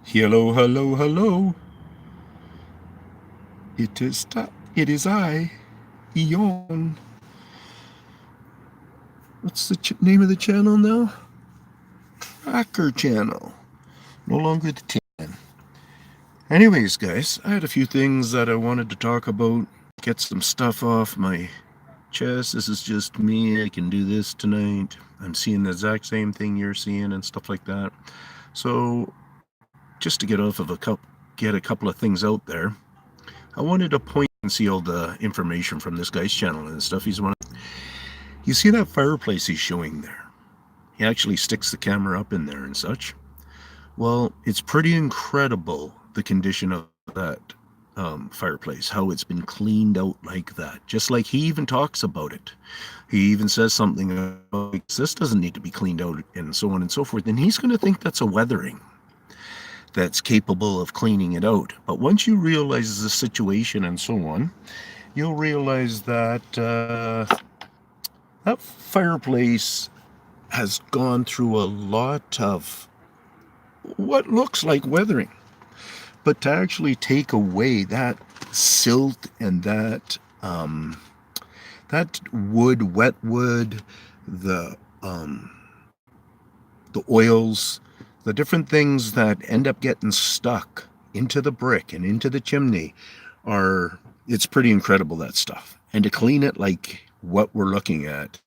Hello, hello, hello. It is I, Eon. What's the name of the channel now? Tracker channel. No longer the 10. Anyways, guys, I had a few things that I wanted to talk about. Get some stuff off my chest. This is just me. I can do this tonight. I'm seeing the exact same thing you're seeing and stuff like that. So, just to get a couple of things out there, I wanted to point and see all the information from this guy's channel and stuff. You see that fireplace he's showing there? He actually sticks the camera up in there and such. Well, it's pretty incredible, the condition of that fireplace, how it's been cleaned out like that. Just like he even talks about it. He even says something like, this doesn't need to be cleaned out, and so on and so forth. And he's going to think that's a weathering that's capable of cleaning it out. But once you realize the situation and so on, you'll realize that that fireplace has gone through a lot of what looks like weathering. But to actually take away that silt and that wood, wet wood, the oils, the different things that end up getting stuck into the brick and into the chimney it's pretty incredible, that stuff. And to clean it like what we're looking at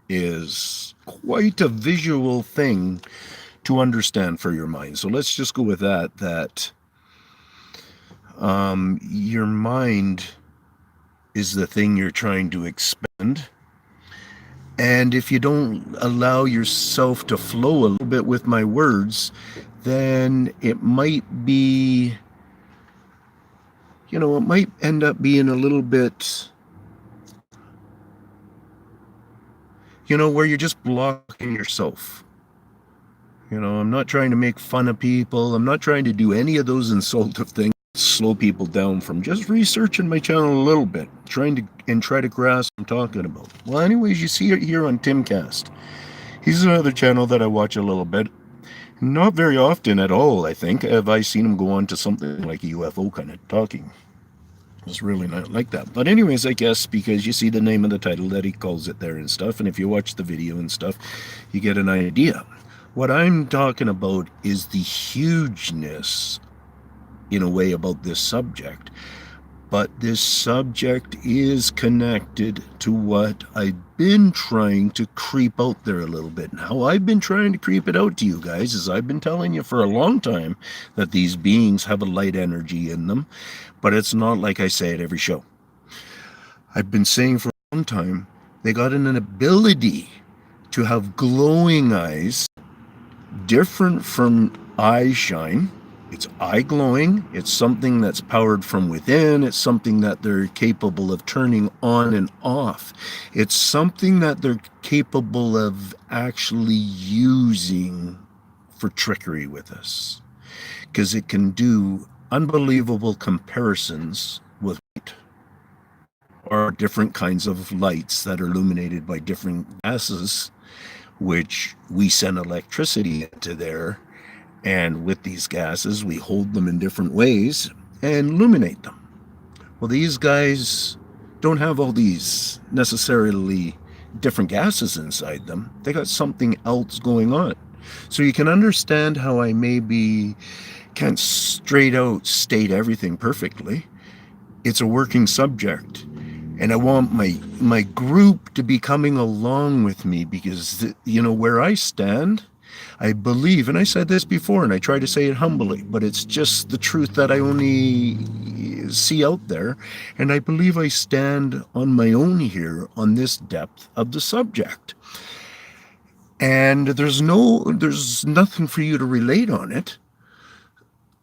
is quite a visual thing to understand for your mind. So let's just go with that your mind is the thing you're trying to expend. And if you don't allow yourself to flow a little bit with my words, then it might be, it might end up being a little bit, where you're just blocking yourself. I'm not trying to make fun of people. I'm not trying to do any of those insultive things. Slow people down from just researching my channel a little bit, try to grasp what I'm talking about. Well, anyways, you see it here on Timcast. He's another channel that I watch a little bit. Not very often at all, I think, have I seen him go on to something like a UFO kind of talking. It's really not like that. But anyways, I guess because you see the name of the title that he calls it there and stuff, and if you watch the video and stuff, you get an idea. What I'm talking about is the hugeness, in a way, about this subject. But this subject is connected to what I've been trying to creep out there a little bit. And how I've been trying to creep it out to you guys is I've been telling you for a long time that these beings have a light energy in them, but it's not like I say at every show. I've been saying for a long time they got an ability to have glowing eyes, different from eye shine. It's eye glowing. It's something that's powered from within. It's something that they're capable of turning on and off. It's something that they're capable of actually using for trickery with us, because it can do unbelievable comparisons with light, or different kinds of lights that are illuminated by different gases, which we send electricity into there. And with these gases, we hold them in different ways and illuminate them. Well, these guys don't have all these necessarily different gases inside them. They got something else going on. So you can understand how I maybe can't straight out state everything perfectly. It's a working subject. And I want my group to be coming along with me, because, where I stand, I believe, and I said this before, and I try to say it humbly, but it's just the truth that I only see out there, and I believe I stand on my own here on this depth of the subject. And there's nothing for you to relate on it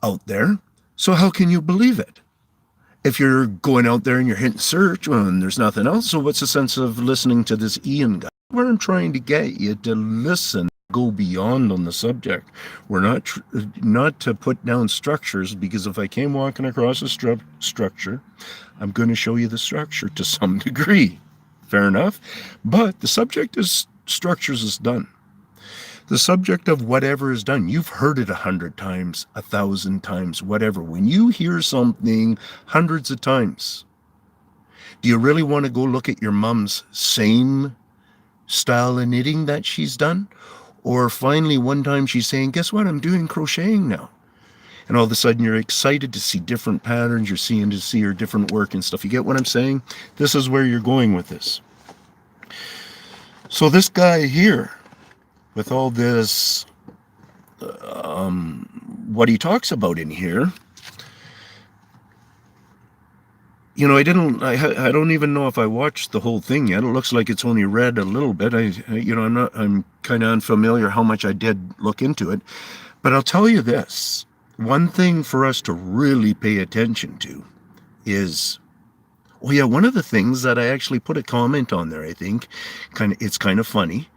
out there, so how can you believe it? If you're going out there and you're hitting search and there's nothing else, so what's the sense of listening to this Ian guy? Where I'm trying to get you to listen, go beyond on the subject. We're not to put down structures, because if I came walking across a structure, I'm going to show you the structure to some degree. Fair enough. But the subject is structures is done. The subject of whatever is done. You've heard it 100 times, 1,000 times, whatever. When you hear something hundreds of times, do you really want to go look at your mom's same style of knitting that she's done? Or finally one time she's saying, guess what, I'm doing crocheting now. And all of a sudden you're excited to see different patterns, you're seeing to see her different work and stuff. You get what I'm saying? This is where you're going with this. So this guy here, with all this, what he talks about in here, you know, I don't even know if I watched the whole thing yet. It looks like it's only read a little bit. I'm kind of unfamiliar how much I did look into it. But I'll tell you this. One thing for us to really pay attention to is, one of the things that I actually put a comment on there, I think, it's kind of funny.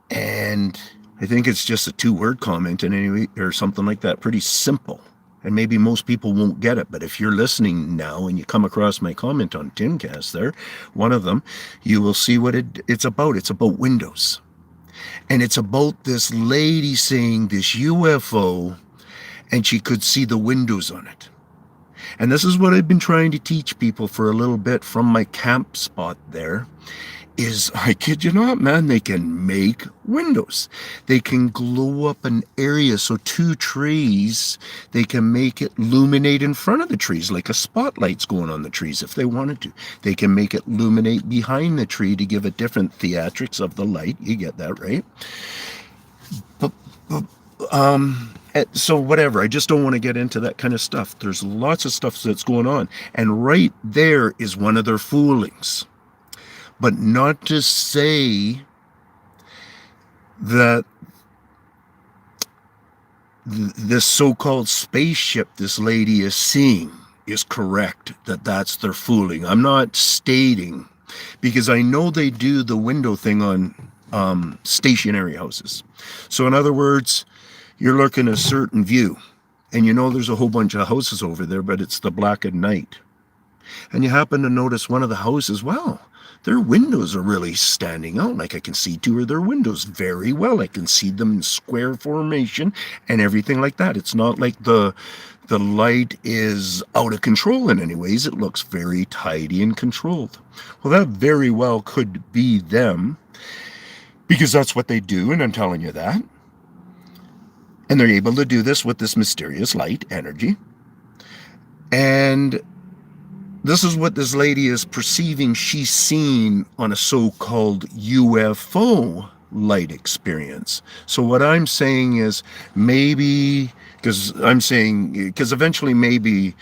And I think it's just a 2-word comment anyway, or something like that, pretty simple. And maybe most people won't get it, but if you're listening now and you come across my comment on Timcast there, one of them, you will see what it's about. It's about windows. And it's about this lady saying this UFO, and she could see the windows on it. And this is what I've been trying to teach people for a little bit from my camp spot there, is, I kid you not, man, they can make windows. They can glow up an area, so 2 trees, they can make it illuminate in front of the trees, like a spotlight's going on the trees if they wanted to. They can make it illuminate behind the tree to give a different theatrics of the light. You get that, right? So whatever, I just don't want to get into that kind of stuff. There's lots of stuff that's going on. And right there is one of their foolings. But not to say that this so-called spaceship this lady is seeing is correct, that that's their fooling. I'm not stating, because I know they do the window thing on stationary houses. So in other words, you're looking at a certain view, and you know there's a whole bunch of houses over there, but it's the black of night. And you happen to notice one of the houses, wow, their windows are really standing out. Like I can see 2 of their windows very well. I can see them in square formation and everything like that. It's not like the light is out of control in any ways. It looks very tidy and controlled. Well, that very well could be them, because that's what they do, and I'm telling you that. And they're able to do this with this mysterious light energy. And this is what this lady is perceiving she's seen on a so-called UFO light experience. So what I'm saying is, maybe, because eventually maybe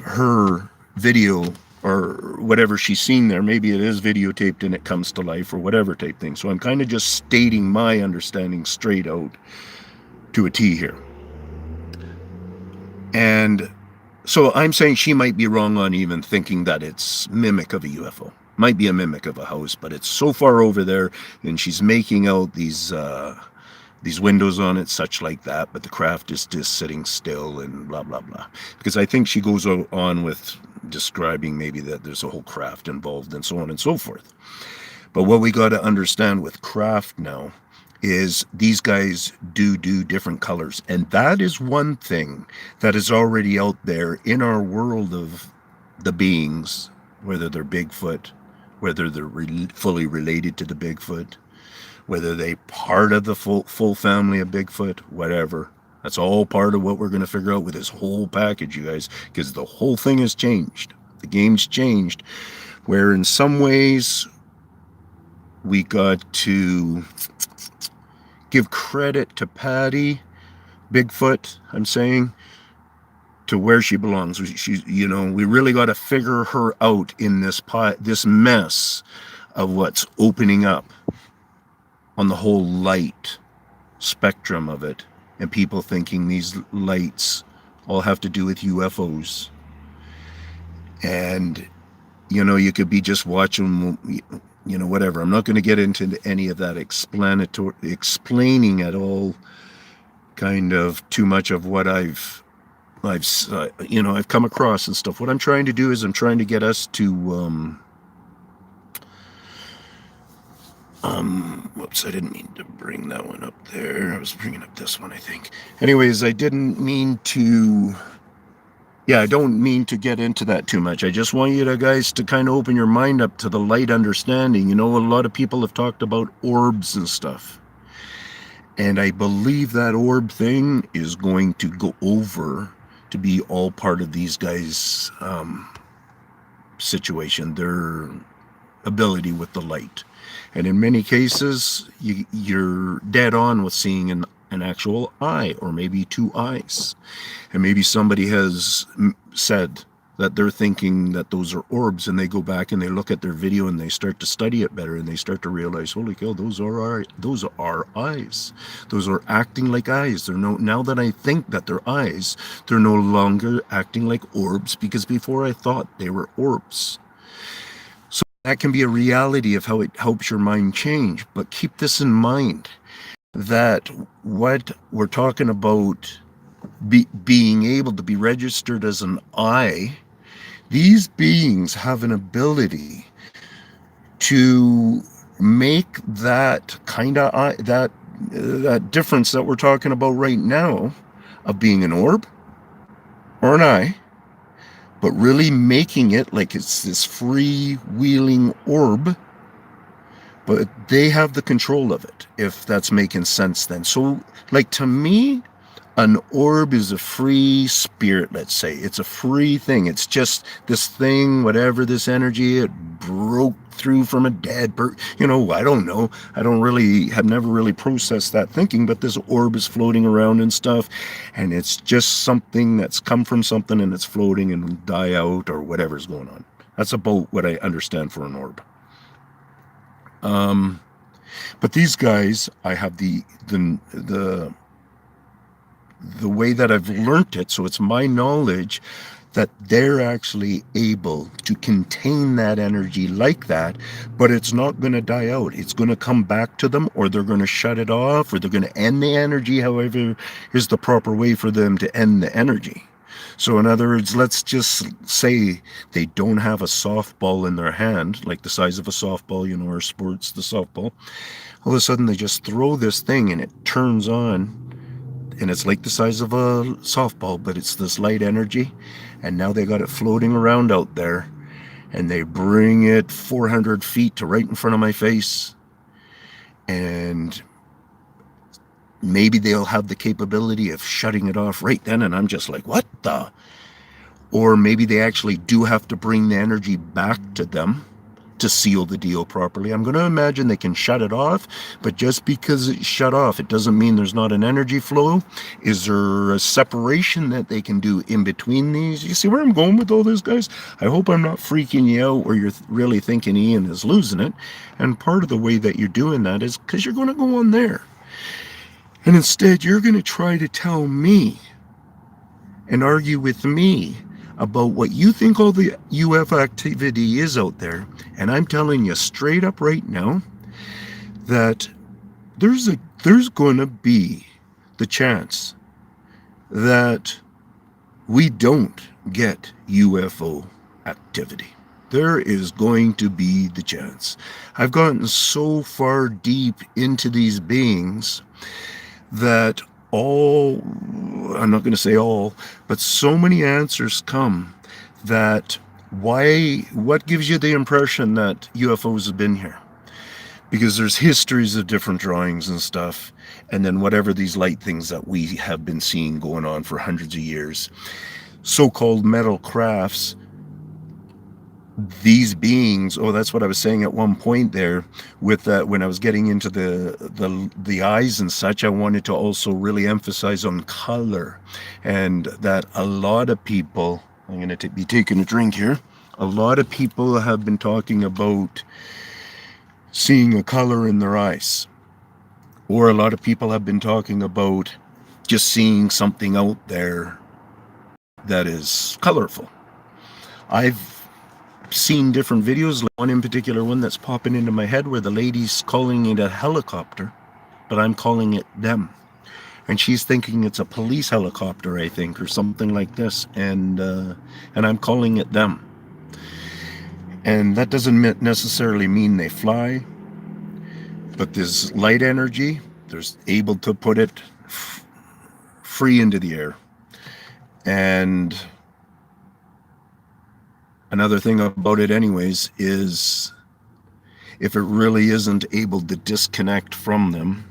her video or whatever she's seen there, maybe it is videotaped and it comes to life or whatever type thing. So I'm kind of just stating my understanding straight out to a T here. And so I'm saying she might be wrong on even thinking that it's mimic of a UFO. Might be a mimic of a house, but it's so far over there, and she's making out these windows on it, such like that, but the craft is just sitting still and blah, blah, blah. Because I think she goes on with describing maybe that there's a whole craft involved and so on and so forth. But what we got to understand with craft now is these guys do different colors. And that is one thing that is already out there in our world of the beings, whether they're Bigfoot, whether they're fully related to the Bigfoot, whether they part of the full family of Bigfoot, whatever. That's all part of what we're going to figure out with this whole package, you guys, because the whole thing has changed. The game's changed, where in some ways we got to give credit to Patty Bigfoot, I'm saying, to where she belongs. We really got to figure her out in this mess of what's opening up on the whole light spectrum of it, and people thinking these lights all have to do with UFOs. And you could be just watching, whatever. I'm not going to get into any of that explaining at all, kind of too much of what I've come across and stuff. What I'm trying to do is I'm trying to get us to Whoops, I didn't mean to bring that one up there. I was bringing up this one, I think. Anyways, I didn't mean to... Yeah, I don't mean to get into that too much. I just want you guys to kind of open your mind up to the light understanding. You know, a lot of people have talked about orbs and stuff. And I believe that orb thing is going to go over to be all part of these guys' situation, their ability with the light. And in many cases, you're dead on with seeing an actual eye, or maybe two eyes. And maybe somebody has said that they're thinking that those are orbs, and they go back and they look at their video and they start to study it better, and they start to realize, holy cow, those are eyes. Those are acting like eyes. Now that I think that they're eyes, they're no longer acting like orbs, because before I thought they were orbs. So that can be a reality of how it helps your mind change. But keep this in mind, that what we're talking about being able to be registered as an eye, these beings have an ability to make that kind of that difference that we're talking about right now of being an orb or an eye, but really making it like it's this freewheeling orb. But they have the control of it, if that's making sense then. So, like, to me, an orb is a free spirit, let's say. It's a free thing. It's just this thing, whatever this energy, it broke through from a dead person. You know, I don't know. Have never really processed that thinking, but this orb is floating around and stuff, and it's just something that's come from something, and it's floating and die out or whatever's going on. That's about what I understand for an orb. But these guys, I have the way that I've learnt it, so it's my knowledge that they're actually able to contain that energy like that, but it's not going to die out. It's going to come back to them, or they're going to shut it off, or they're going to end the energy, however is the proper way for them to end the energy. So in other words, let's just say they don't have a softball in their hand, like the size of a softball, you know, or sports, the softball. All of a sudden they just throw this thing and it turns on, and it's like the size of a softball, but it's this light energy, and now they got it floating around out there, and they bring it 400 feet to right in front of my face, and maybe they'll have the capability of shutting it off right then, and I'm just like, what the? Or maybe they actually do have to bring the energy back to them to seal the deal properly. I'm going to imagine they can shut it off, but just because it's shut off, it doesn't mean there's not an energy flow. Is there a separation that they can do in between these? You see where I'm going with all this, guys? I hope I'm not freaking you out where you're really thinking Ian is losing it. And part of the way that you're doing that is because you're going to go on there. And instead, you're going to try to tell me and argue with me about what you think all the UFO activity is out there. And I'm telling you straight up right now that there's going to be the chance that we don't get UFO activity. There is going to be the chance. I've gotten so far deep into these beings that I'm not going to say all, but so many answers come that what gives you the impression that UFOs have been here? Because there's histories of different drawings and stuff, and then whatever these light things that we have been seeing going on for hundreds of years, so-called metal crafts, these beings, that's what I was saying at one point there with that, when I was getting into the eyes and such, I wanted to also really emphasize on color, and that a lot of people, I'm going to be taking a drink here, a lot of people have been talking about seeing a color in their eyes, or a lot of people have been talking about just seeing something out there that is colorful. I've seen different videos, like one in particular, one that's popping into my head, where the lady's calling it a helicopter, but I'm calling it them, and she's thinking it's a police helicopter, I think, or something like this, and I'm calling it them. And that doesn't necessarily mean they fly. But this light energy, there's able to put it free into the air. And another thing about it anyways is if it really isn't able to disconnect from them,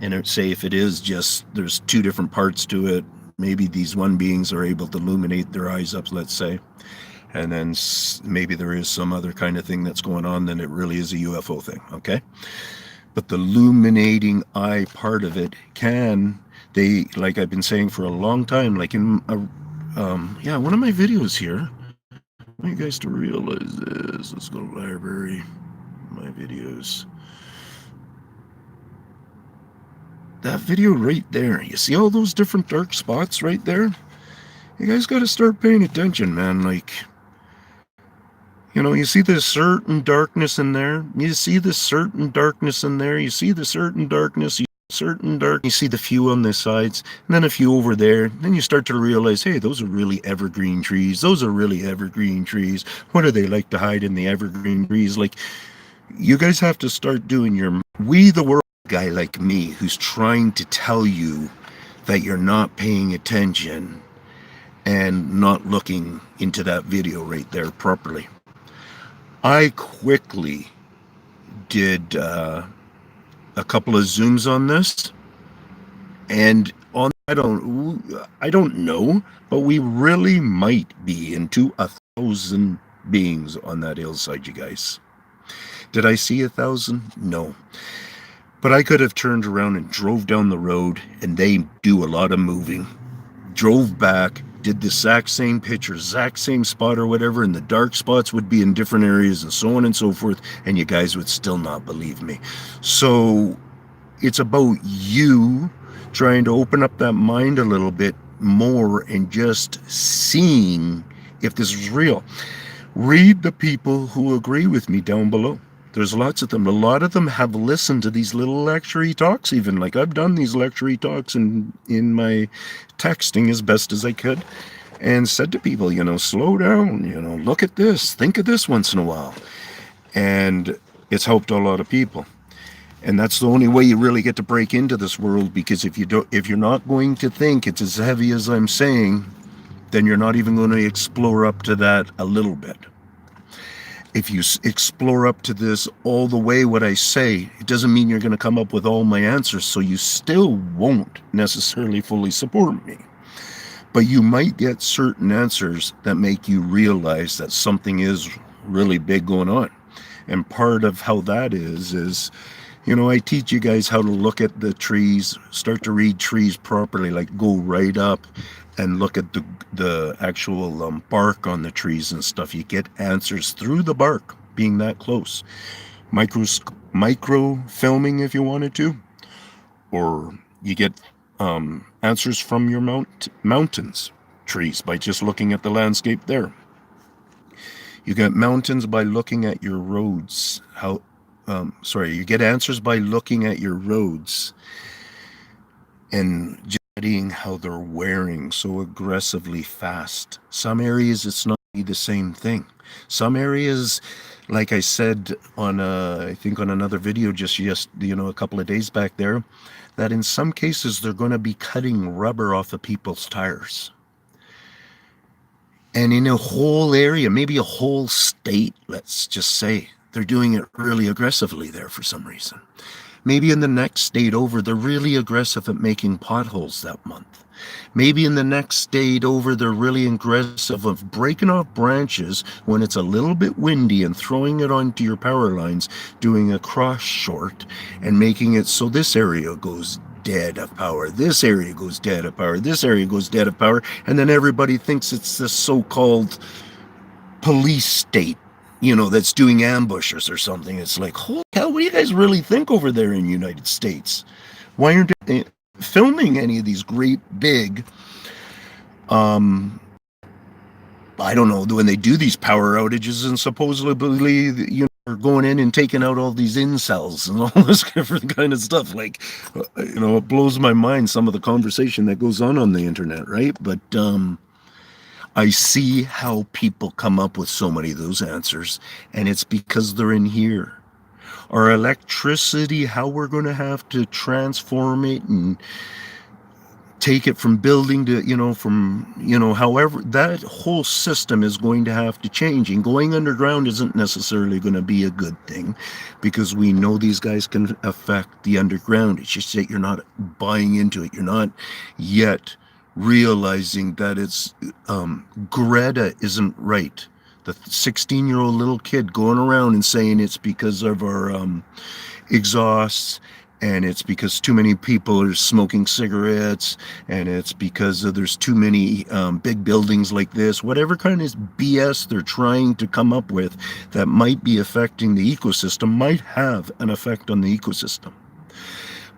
and say if it is just there's two different parts to it, maybe these one beings are able to illuminate their eyes up, let's say, and then maybe there is some other kind of thing that's going on, then it really is a UFO thing, okay? But the illuminating eye part of it they, like I've been saying for a long time, like in one of my videos here, I want you guys to realize this. Let's go to library, my videos. That video right there, you see all those different dark spots right there? You guys got to start paying attention, man. Like, you see this certain darkness in there. You see this certain darkness in there. You see the certain darkness. You see the few on the sides, and then a few over there. Then you start to realize, hey, those are really evergreen trees. Those are really evergreen trees. What do they like to hide in the evergreen trees? Like, you guys have to start doing your we the world guy like me who's trying to tell you that you're not paying attention and not looking into that video right there properly. I quickly did a couple of zooms on this, and I don't know, but we really might be into 1,000 beings on that hillside, you guys. Did I see 1,000? No. But I could have turned around and drove down the road, and they do a lot of moving. Drove back, did the exact same picture, exact same spot or whatever, and the dark spots would be in different areas and so on and so forth, and you guys would still not believe me. So it's about you trying to open up that mind a little bit more and just seeing if this is real. Read the people who agree with me down below. There's lots of them. A lot of them have listened to these little lecture talks even. Like I've done these lecture talks in my texting as best as I could and said to people, slow down, look at this, think of this once in a while. And it's helped a lot of people. And that's the only way you really get to break into this world, because if you're not going to think it's as heavy as I'm saying, then you're not even going to explore up to that a little bit. If you explore up to this all the way, what I say, it doesn't mean you're going to come up with all my answers, so you still won't necessarily fully support me. But you might get certain answers that make you realize that something is really big going on. And part of how that is, I teach you guys how to look at the trees, start to read trees properly, like go right up and look at the actual bark on the trees and stuff. You get answers through the bark, being that close. Micro filming if you wanted to, or you get answers from your mountains trees by just looking at the landscape there. You get mountains by looking at your roads. You get answers by looking at your roads and studying how they're wearing so aggressively fast. Some areas it's not the same thing. Some areas, like I said on I think on another video just a couple of days back there, that in some cases they're going to be cutting rubber off of people's tires. And in a whole area, maybe a whole state, let's just say, they're doing it really aggressively there for some reason. Maybe in the next state over, they're really aggressive at making potholes that month. Maybe in the next state over, they're really aggressive of breaking off branches when it's a little bit windy and throwing it onto your power lines, doing a cross short and making it so this area goes dead of power, this area goes dead of power, this area goes dead of power, and then everybody thinks it's this so-called police state, that's doing ambushers or something. It's like, holy hell, what do you guys really think over there in the United States? Why aren't they filming any of these great big, I don't know, when they do these power outages and supposedly, they're going in and taking out all these incels and all this different kind of stuff. Like, it blows my mind, some of the conversation that goes on the internet, right? But, I see how people come up with so many of those answers, and it's because they're in here. our electricity, how we're going to have to transform it and take it from building to, however, that whole system is going to have to change. And going underground isn't necessarily going to be a good thing, because we know these guys can affect the underground. It's just that you're not buying into it. You're not yet realizing that it's Greta isn't right. The 16-year-old little kid going around and saying it's because of our exhausts, and it's because too many people are smoking cigarettes, and it's because there's too many big buildings like this. Whatever kind of BS they're trying to come up with that might be affecting the ecosystem might have an effect on the ecosystem.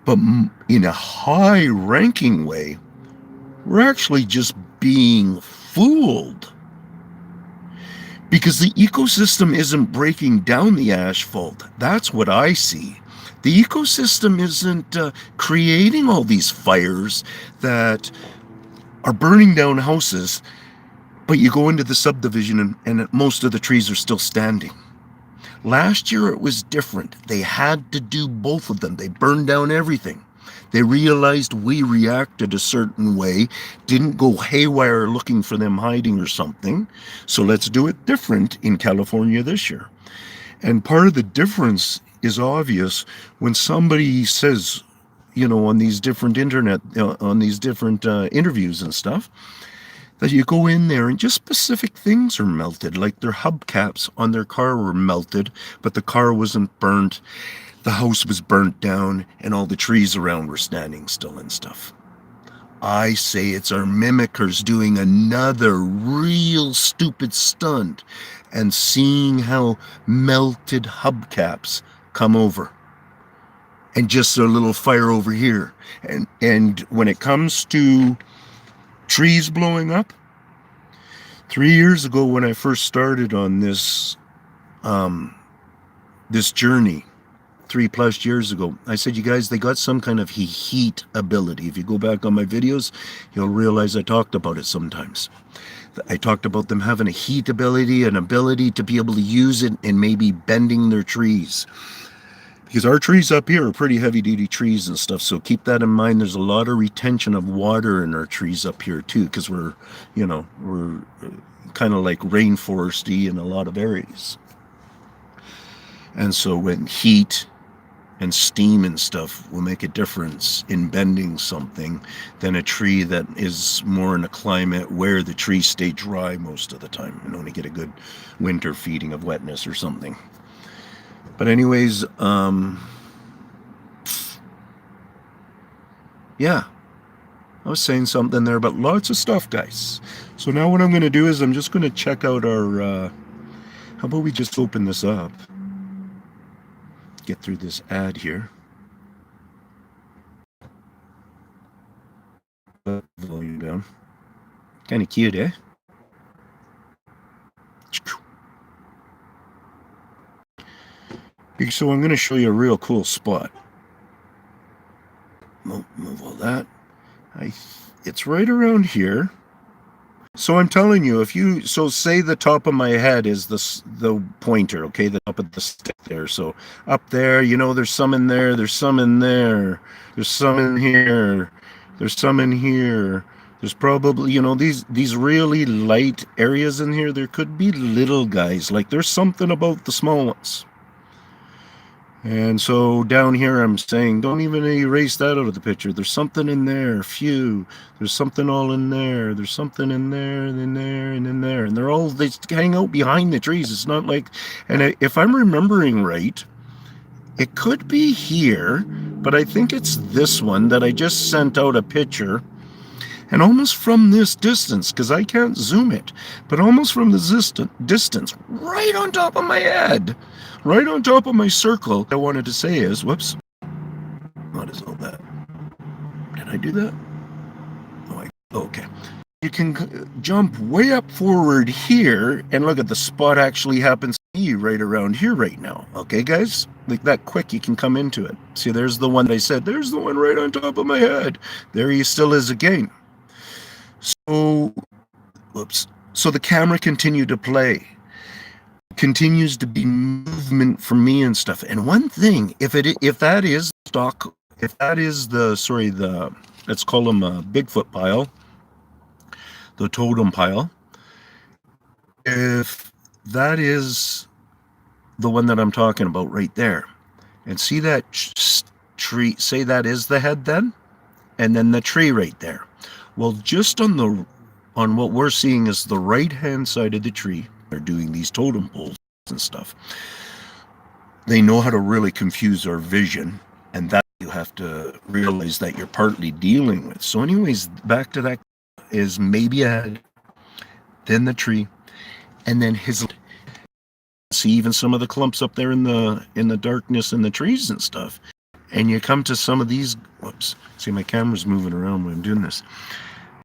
But in a high-ranking way, we're actually just being fooled, because the ecosystem isn't breaking down the asphalt. That's what I see. The ecosystem isn't creating all these fires that are burning down houses, but you go into the subdivision and most of the trees are still standing. Last year it was different. They had to do both of them. They burned down everything. They realized we reacted a certain way, didn't go haywire looking for them hiding or something. So let's do it different in California this year. And part of the difference is obvious when somebody says, on these different interviews and stuff, that you go in there and just specific things are melted, like their hubcaps on their car were melted, but the car wasn't burnt. The house was burnt down and all the trees around were standing still and stuff. I say it's our mimickers doing another real stupid stunt and seeing how melted hubcaps come over. And just a little fire over here. And when it comes to trees blowing up, 3 years ago when I first started on this journey, 3+ years ago, I said, you guys, they got some kind of heat ability. If you go back on my videos, you'll realize I talked about it sometimes. I talked about them having a heat ability, an ability to be able to use it and maybe bending their trees. Because our trees up here are pretty heavy-duty trees and stuff, so keep that in mind. There's a lot of retention of water in our trees up here too, because we're kind of like rainforesty in a lot of areas. And so when heat and steam and stuff will make a difference in bending something than a tree that is more in a climate where the trees stay dry most of the time and only get a good winter feeding of wetness or something. But anyways, yeah, I was saying something there, but lots of stuff, guys. So now what I'm going to do is I'm just going to check out our, how about we just open this up, get through this ad here. Volume down. Kind of cute, eh? So I'm going to show you a real cool spot. Move all that. It's right around here. So I'm telling you, say the top of my head is the pointer, okay, the top of the stick there. So up there, there's some in there, there's some in there, there's some in here, there's some in here. There's probably, these really light areas in here. There could be little guys, like there's something about the small ones. And so down here I'm saying, don't even erase that out of the picture. There's something in there, there's something all in there, there's something in there, and in there, and in there. And they hang out behind the trees. It's not like, and if I'm remembering right, it could be here, but I think it's this one that I just sent out a picture. And almost from this distance, because I can't zoom it, but almost from the distance, right on top of my head, right on top of my circle, what I wanted to say is, whoops, what is all that? Did I do that? Okay. You can jump way up forward here, and look at the spot actually happens to be right around here right now. Okay, guys? Like that quick, you can come into it. See, there's the one I said, there's the one right on top of my head. There he still is again. So the camera continued to play. continues to be movement for me and stuff. And one thing, if that is stock, if that is the let's call them a Bigfoot pile, the totem pile, if that is the one that I'm talking about right there, and see that tree, say that is the head then, and then the tree right there. Well, just on what we're seeing is the right hand side of the tree, they're doing these totem poles and stuff. They know how to really confuse our vision, and that you have to realize that you're partly dealing with. So anyways, back to that is maybe a head, then the tree, and then his, see even some of the clumps up there in the darkness in the trees and stuff. And you come to some of these, whoops, see my camera's moving around when I'm doing this.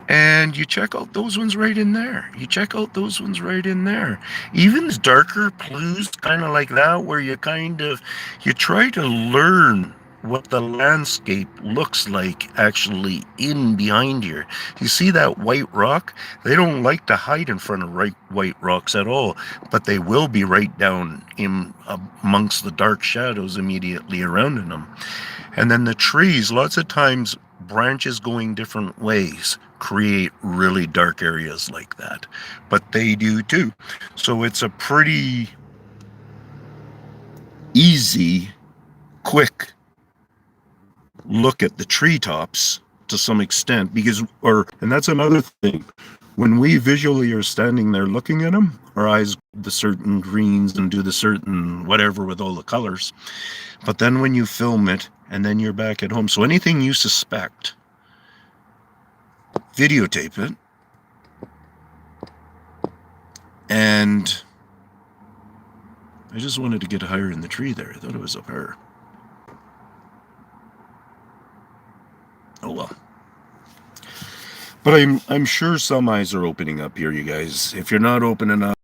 And you check out those ones right in there. You check out those ones right in there. Even the darker blues, kind of like that, where you try to learn what the landscape looks like actually in behind here. You see that white rock? They don't like to hide in front of white rocks at all, but they will be right down in amongst the dark shadows immediately around them. And then the trees, lots of times branches going different ways create really dark areas like that, but they do too. So it's a pretty easy, quick look at the treetops to some extent, and that's another thing. When we visually are standing there looking at them, our eyes do the certain greens and do the certain whatever with all the colors. But then when you film it and then you're back at home, so anything you suspect, videotape it, and I just wanted to get higher in the tree there. I thought it was up higher. Oh well. But I'm sure some eyes are opening up here, you guys. If you're not opening up,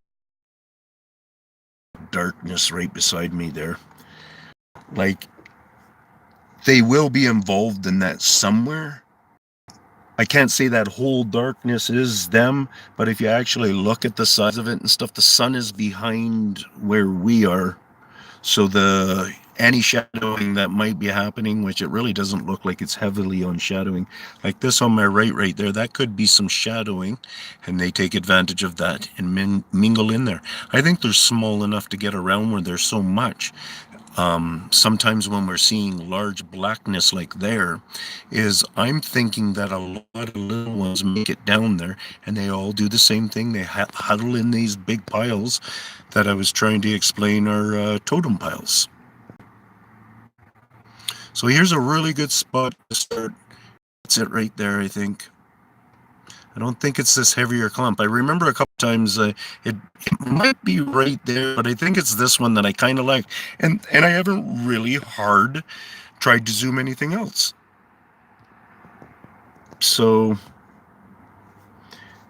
darkness right beside me there, like they will be involved in that somewhere. I can't say that whole darkness is them, but if you actually look at the size of it and stuff, the sun is behind where we are. So any shadowing that might be happening, which it really doesn't look like it's heavily on shadowing, like this on my right there, that could be some shadowing, and they take advantage of that and mingle in there. I think they're small enough to get around where there's so much. Sometimes when we're seeing large blackness like there, I'm thinking that a lot of little ones make it down there, and they all do the same thing. They huddle in these big piles that I was trying to explain are totem piles. So here's a really good spot to start. That's it right there, I think. I don't think it's this heavier clump. I remember a couple times it might be right there, but I think it's this one that I kind of like. And I haven't really hard tried to zoom anything else. So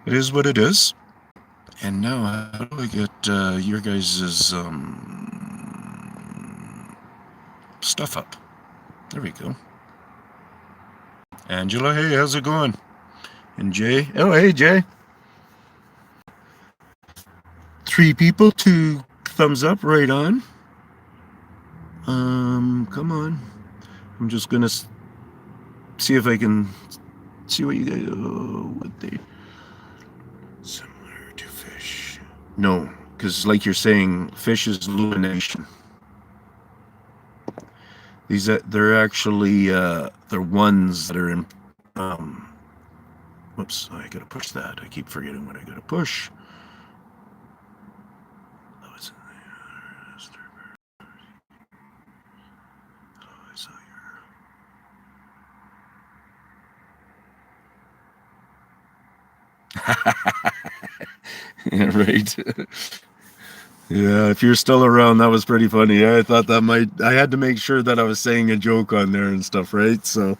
it is what it is. And now how do I get your guys' stuff up? There we go. Angela, hey, how's it going? And Jay, oh hey Jay. 3 people, 2 thumbs up, right on. Come on. I'm just gonna see if I can see what you guys. What they similar to fish? No, because like you're saying, fish is illumination. They're actually they're ones that are in. Whoops! I gotta push that. I keep forgetting what I gotta push. Oh, it's in there. Oh, I saw your. Yeah, right. Yeah, if you're still around, that was pretty funny. I thought I had to make sure that I was saying a joke on there and stuff, right? So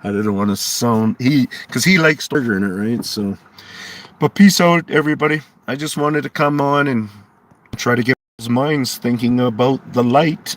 I didn't want to sound, because he likes triggering it, right? So, but peace out, everybody. I just wanted to come on and try to get people's minds thinking about the light